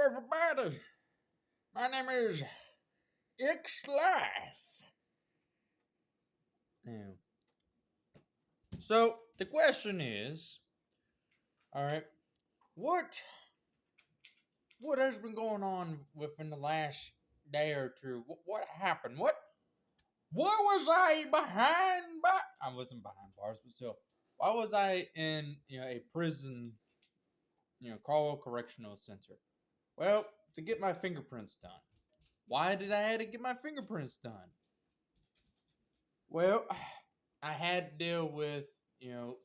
everybody. My name is Igks Life. Now, so the question is, all right, what has been going on within the last day or two? What happened? What was I behind? I wasn't behind bars, but still, why was I in a prison? Caldwell Correctional Center. Well, to get my fingerprints done. Why did I have to get my fingerprints done? Well, I had to deal with,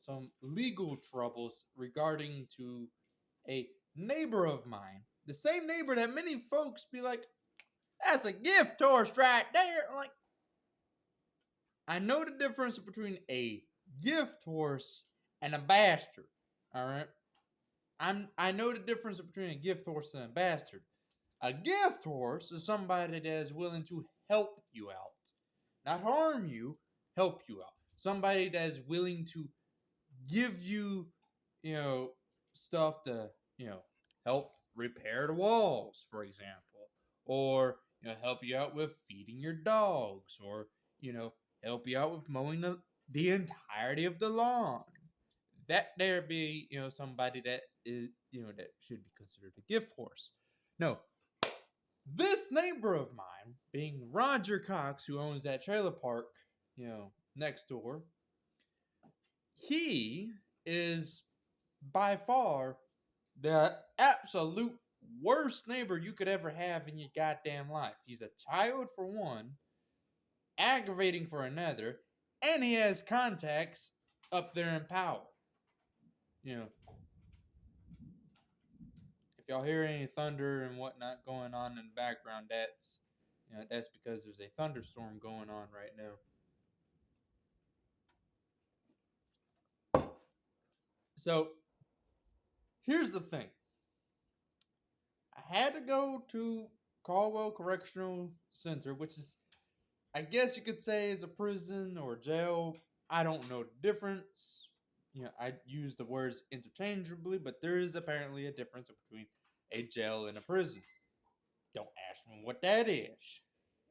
some legal troubles regarding to a neighbor of mine. The same neighbor that many folks be like, that's a gift horse right there. I'm like, I know the difference between a gift horse and a bastard. All right. I know the difference between a gift horse and a bastard. A gift horse is somebody that is willing to help you out. Not harm you, help you out. Somebody that is willing to give you, stuff to, help repair the walls, for example. Or, help you out with feeding your dogs. Or, help you out with mowing the entirety of the lawn. That there be, somebody that is, that should be considered a gift horse. No, this neighbor of mine, being Roger Cox, who owns that trailer park, next door, he is by far the absolute worst neighbor you could ever have in your goddamn life. He's a child for one, aggravating for another, and he has contacts up there in power. If y'all hear any thunder and whatnot going on in the background, that's because there's a thunderstorm going on right now. So here's the thing. I had to go to Caldwell Correctional Center, which is, I guess you could say, is a prison or jail. I don't know the difference. I use the words interchangeably, but there is apparently a difference between a jail and a prison. Don't ask me what that is,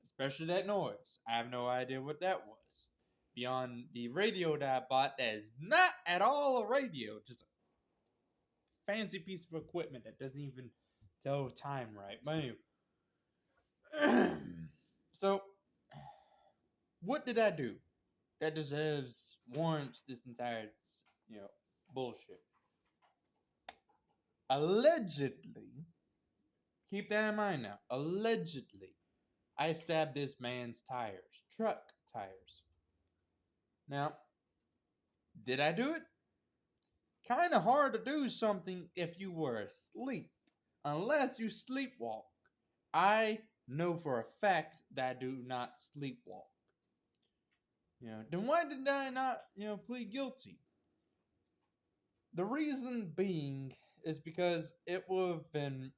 especially that noise. I have no idea what that was. Beyond the radio that I bought, that is not at all a radio, just a fancy piece of equipment that doesn't even tell time right. But anyway, so what did I do that deserves warrants this entire bullshit? Allegedly, keep that in mind now. Allegedly, I stabbed this man's tires, truck tires. Now, did I do it? Kind of hard to do something if you were asleep, unless you sleepwalk. I know for a fact that I do not sleepwalk. Then why did I not, plead guilty? The reason being is because it would have been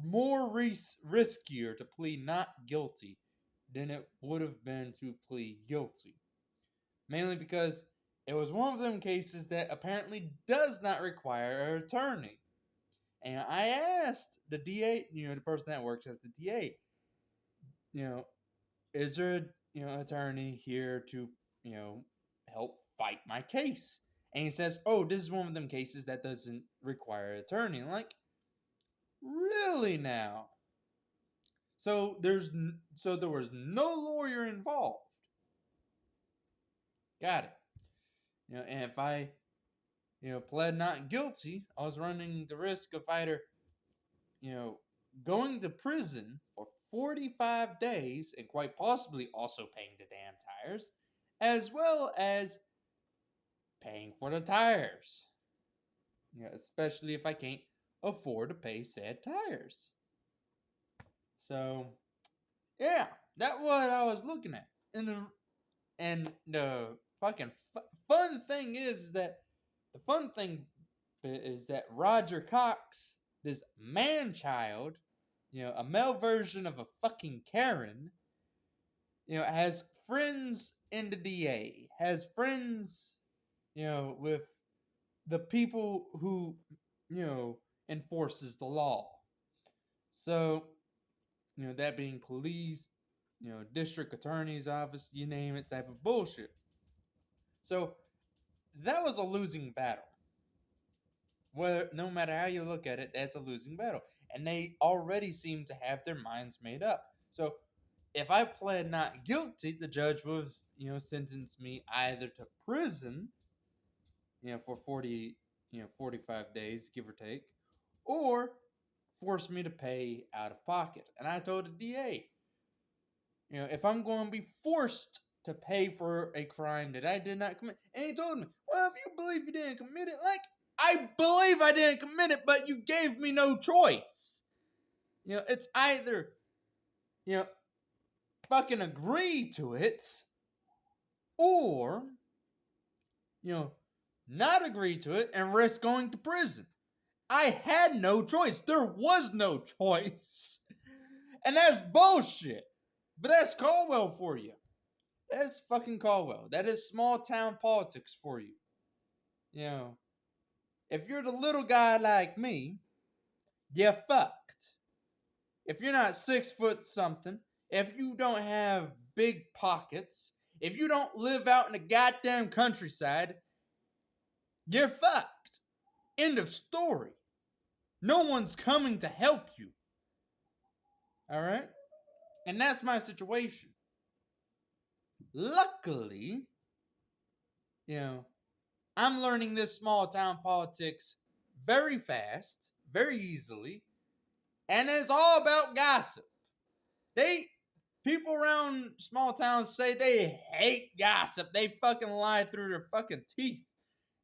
more riskier to plead not guilty than it would have been to plead guilty. Mainly because it was one of them cases that apparently does not require an attorney. And I asked the DA, the person that works as the DA, is there a, attorney here to, help fight my case? And he says, oh, this is one of them cases that doesn't require an attorney. I'm like, really now? So there was no lawyer involved. Got it. And if I, pled not guilty, I was running the risk of either, going to prison for 45 days and quite possibly also paying the damn tires, as well as paying for the tires. Especially if I can't afford to pay said tires. So, yeah, that's what I was looking at. And the fucking fun thing is that Roger Cox, this man child, a male version of a fucking Karen, has friends in the DA, has friends, with the people who, enforces the law. So, that being police, district attorney's office, you name it, type of bullshit. So that was a losing battle. Well, no matter how you look at it, that's a losing battle. And they already seem to have their minds made up. So if I pled not guilty, the judge would, sentence me either to prison, for 45 days, give or take, or force me to pay out of pocket. And I told the DA, if I'm going to be forced to pay for a crime that I did not commit, and he told me, well, if you believe you didn't commit it, like, I believe I didn't commit it, but you gave me no choice. It's either, fucking agree to it, or, not agree to it and risk going to prison. I had no choice. There was no choice. And that's bullshit. But that's Caldwell for you. That's fucking Caldwell. That is small town politics for you. If you're the little guy like me, you're fucked. If you're not 6 foot something, if you don't have big pockets, if you don't live out in the goddamn countryside, you're fucked. End of story. No one's coming to help you. All right? And that's my situation. Luckily, I'm learning this small town politics very fast, very easily, and it's all about gossip. People around small towns say they hate gossip. They fucking lie through their fucking teeth.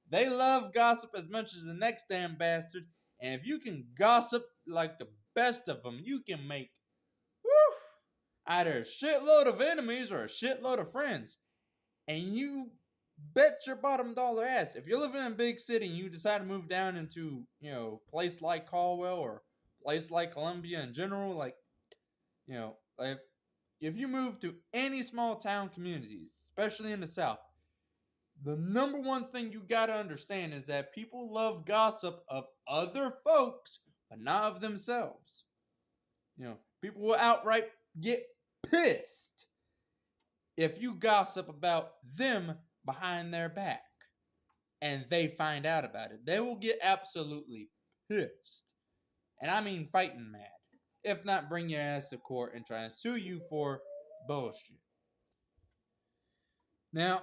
They love gossip as much as the next damn bastard. And if you can gossip like the best of them, you can make either a shitload of enemies or a shitload of friends. And you bet your bottom dollar ass, if you're living in a big city and you decide to move down into, a place like Caldwell or a place like Columbia in general, like, like if you move to any small town communities, especially in the South, the number one thing you gotta understand is that people love gossip of other folks, but not of themselves. People will outright get pissed if you gossip about them behind their back and they find out about it. They will get absolutely pissed. And I mean fighting mad. If not, bring your ass to court and try and sue you for bullshit. Now,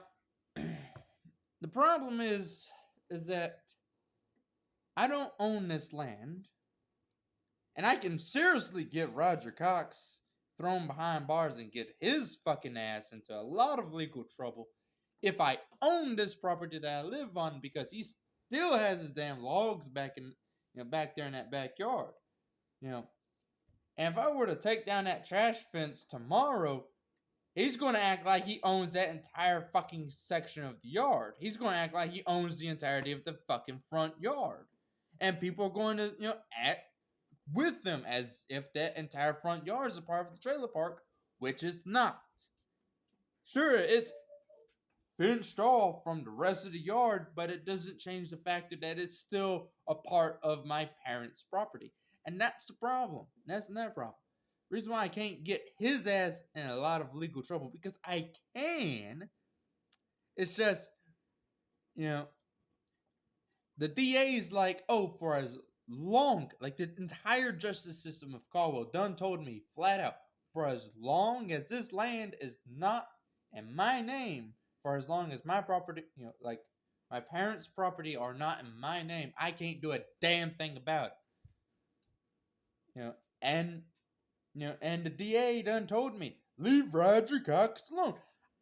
the problem is that I don't own this land, and I can seriously get Roger Cox thrown behind bars and get his fucking ass into a lot of legal trouble if I own this property that I live on, because he still has his damn logs back there in that backyard. And if I were to take down that trash fence tomorrow, he's going to act like he owns that entire fucking section of the yard. He's going to act like he owns the entirety of the fucking front yard. And people are going to, act with them as if that entire front yard is a part of the trailer park, which it's not. Sure, it's fenced off from the rest of the yard, but it doesn't change the fact that it's still a part of my parents' property. And that's the problem. That's another problem. Reason why I can't get his ass in a lot of legal trouble, because I can. It's just, the DA's like, oh, for as long, like the entire justice system of Caldwell done told me flat out, for as long as this land is not in my name, for as long as my property, like my parents' property are not in my name, I can't do a damn thing about it. And the DA done told me, leave Roger Cox alone.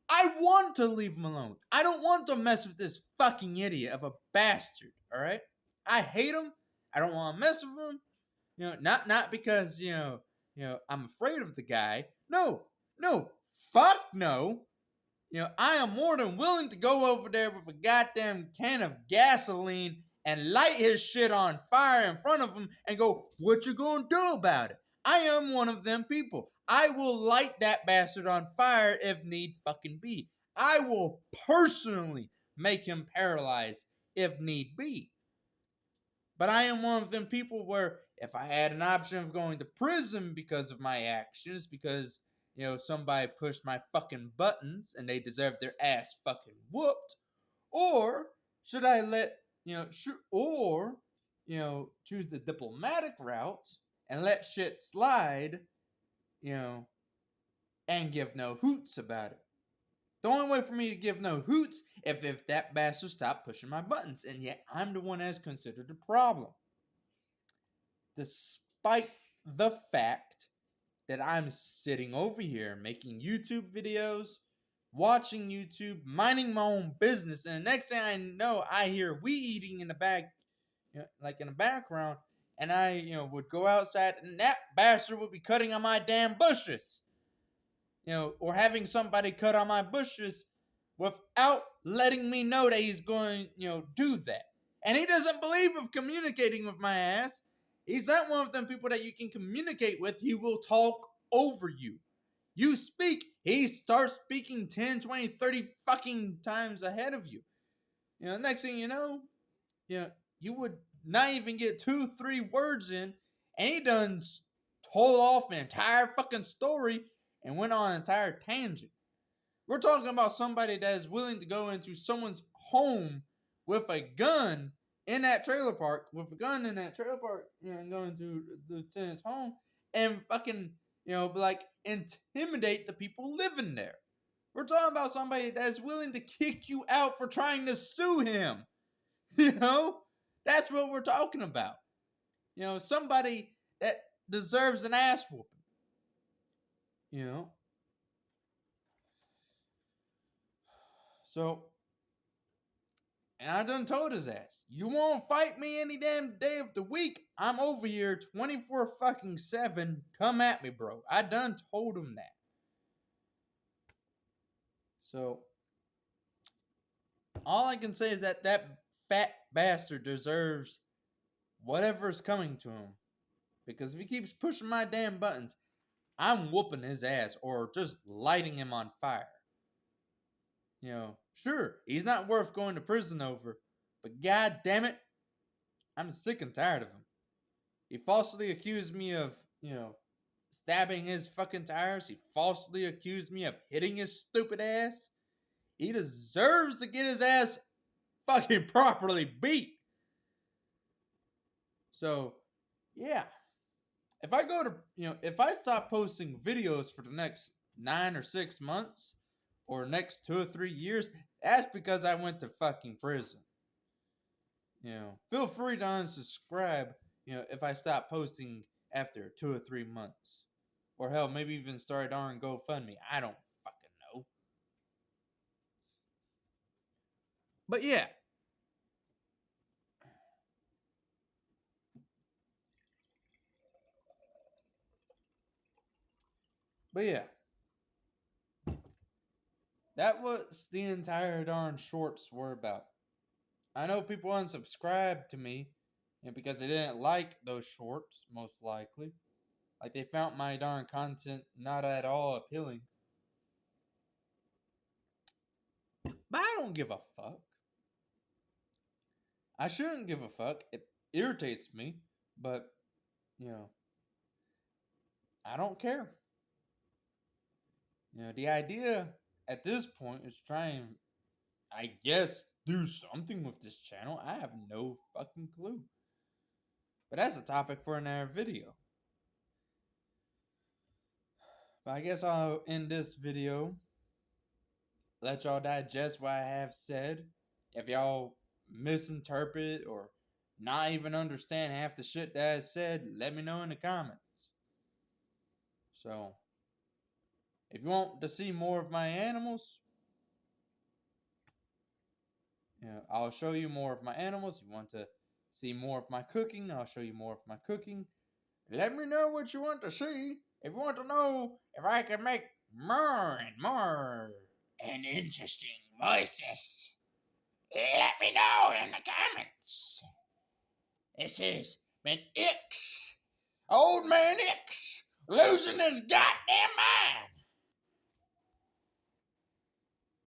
I want to leave him alone. I don't want to mess with this fucking idiot of a bastard, alright? I hate him. I don't want to mess with him. Not because, I'm afraid of the guy. No, fuck no. I am more than willing to go over there with a goddamn can of gasoline and light his shit on fire in front of him and go, what you gonna do about it? I am one of them people. I will light that bastard on fire if need fucking be. I will personally make him paralyzed if need be. But I am one of them people where if I had an option of going to prison because of my actions, because, somebody pushed my fucking buttons and they deserve their ass fucking whooped, or should I choose the diplomatic route and let shit slide, and give no hoots about it. The only way for me to give no hoots if that bastard stopped pushing my buttons, and yet I'm the one that's considered the problem. Despite the fact that I'm sitting over here making YouTube videos, watching YouTube, minding my own business, and the next thing I know, I hear weed eating in the back, like in the background, and I, would go outside, and that bastard would be cutting on my damn bushes, or having somebody cut on my bushes without letting me know that he's going, do that. And he doesn't believe of communicating with my ass. He's not one of them people that you can communicate with. He will talk over you. You speak, he starts speaking 10, 20, 30 fucking times ahead of you. Next thing you know, you would not even get 2, 3 words in, and he done told off an entire fucking story and went on an entire tangent. We're talking about somebody that is willing to go into someone's home with a gun in that trailer park, and go into the tenant's home and fucking, intimidate the people living there. We're talking about somebody that's willing to kick you out for trying to sue him. That's what we're talking about. Somebody that deserves an ass whooping. So, and I done told his ass, you won't fight me any damn day of the week. I'm over here 24 fucking 7. Come at me, bro. I done told him that. So, all I can say is that fat bastard deserves whatever's coming to him. Because if he keeps pushing my damn buttons, I'm whooping his ass or just lighting him on fire. Sure, he's not worth going to prison over, but god damn it, I'm sick and tired of him. He falsely accused me of, stabbing his fucking tires. He falsely accused me of hitting his stupid ass. He deserves to get his ass fucking properly beat. So, yeah. If I stop posting videos for the next 9 or 6 months, or next 2 or 3 years, that's because I went to fucking prison. Feel free to unsubscribe, if I stop posting after 2 or 3 months. Or hell, maybe even start a darn GoFundMe. I don't fucking know. But yeah. That was the entire darn shorts were about. I know people unsubscribed to me, because they didn't like those shorts, most likely. Like they found my darn content not at all appealing. But I don't give a fuck. I shouldn't give a fuck. It irritates me, but, I don't care. The idea at this point is to try and, I guess, do something with this channel. I have no fucking clue. But that's a topic for another video. But I guess I'll end this video. Let y'all digest what I have said. If y'all misinterpret or not even understand half the shit that I said, let me know in the comments. So, if you want to see more of my animals, I'll show you more of my animals. If you want to see more of my cooking, I'll show you more of my cooking. Let me know what you want to see. If you want to know if I can make more and more and interesting voices, let me know in the comments. This has been Igks, Old Man Igks, losing his goddamn mind.